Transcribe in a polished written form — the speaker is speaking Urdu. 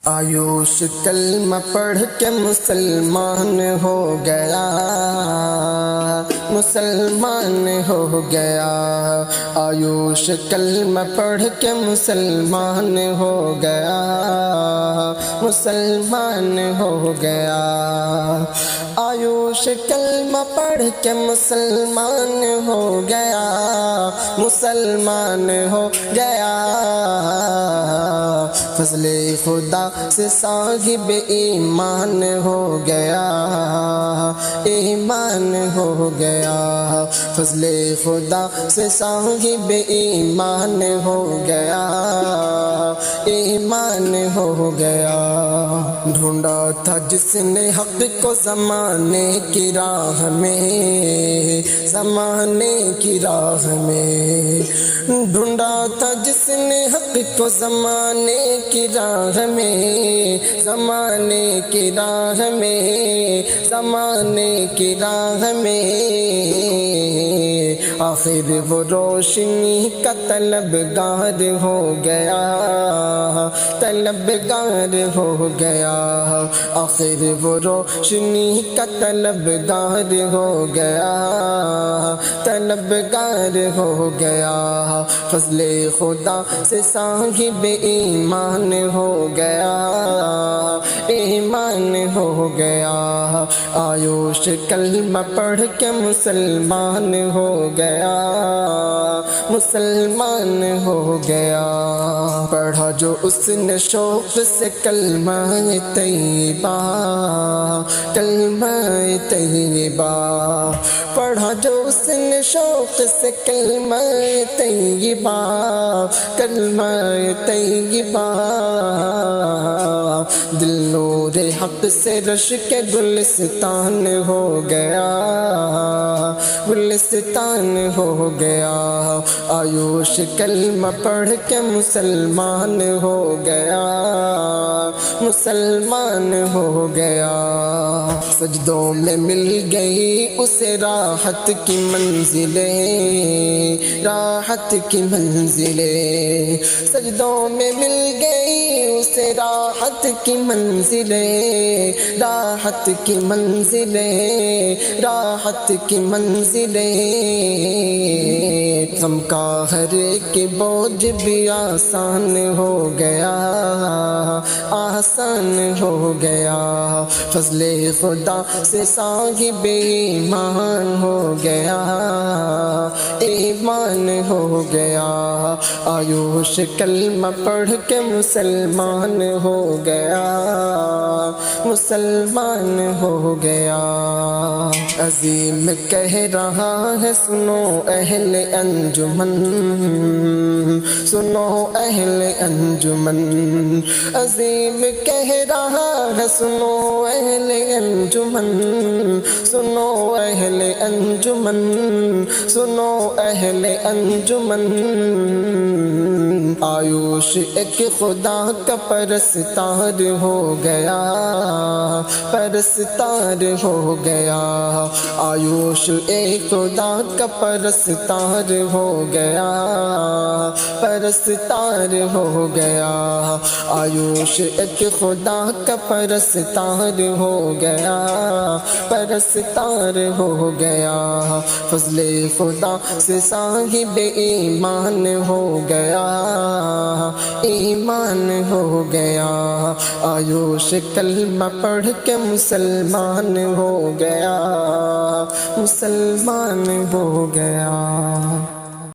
آیوش کلمہ پڑھ کے مسلمان ہو گیا، مسلمان ہو گیا۔ آیوش کلمہ پڑھ کے مسلمان ہو گیا، مسلمان ہو گیا۔ آیوش کلمہ پڑھ کے مسلمان ہو گیا، مسلمان ہو گیا۔ فضل خدا سے صاحب ایمان ہو گیا، ایمان ہو گیا۔ فضل خدا سے صاحب ایمان ہو گیا، ایمان ہو گیا۔ ڈھونڈا تھا جس نے حق کو زمانے کی راہ میں، زمانے کی راہ میں۔ ڈھونڈا تھا جس نے حق کو زمانے کی راہ میں، زمانے کی راہ میں، زمانے کی راہ میں۔ آخر وہ روشنی کا طلبگار ہو گیا، طلبگار ہو گیا۔ آخر وہ روشنی کا طلبگار ہو گیا، طلبگار ہو گیا۔ فضل خدا سے صاحب ایمان ہو گیا، ایمان ہو گیا۔ آیوش کلمہ پڑھ کے مسلمان ہو گیا، مسلمان ہو گیا۔ پڑھا جو اس نے شوق سے کلمہ طیبہ، کلمہ طیبہ۔ پڑھا جو اس نے شوق سے کلمہ طیبہ، کلمہ طیبہ۔ دل نور حق سے رش کے گلستان ہو گیا، گلستان ہو گیا۔ آیوش کلمہ پڑھ کے مسلمان ہو گیا، مسلمان ہو گیا۔ سجدوں میں مل گئی اسے راحت کی منزلیں، راحت کی منزلیں۔ سجدوں میں مل گئی اسے راحت کی منزلیں، راحت کی منزلیں، راحت کی منزلیں۔ غم کا ہر ایک بوجھ بھی آسان ہو گیا، آسان ہو گیا۔ فضل خدا سے صاحب ایمان ہو گیا، ایمان ہو گیا۔ آیوش کلمہ پڑھ کے مسلمان ہو گیا، مسلمان ہو گیا۔ عظیم کہہ رہا ہے سنو اہل انجمن، سنو اہل انجمن۔ عظیم کہہ رہا ہے سنو اہل انجمن، سنو اہل انجمن، سنو اہل انجمن۔ آیوش ایک خدا کا پرستار ہو گیا، پرستار ہو گیا۔ آیوش ایک خدا کا پرستار ہو گیا، پرستار ہو گیا۔ آیوش ایک خدا کا پرستار ہو گیا، پرستار ہو گیا۔ فضل خدا سے صاحب ایمان ہو گیا، ایمان ہو گیا۔ آیوش کلمہ پڑھ کے مسلمان ہو گیا، مسلمان ہو گیا۔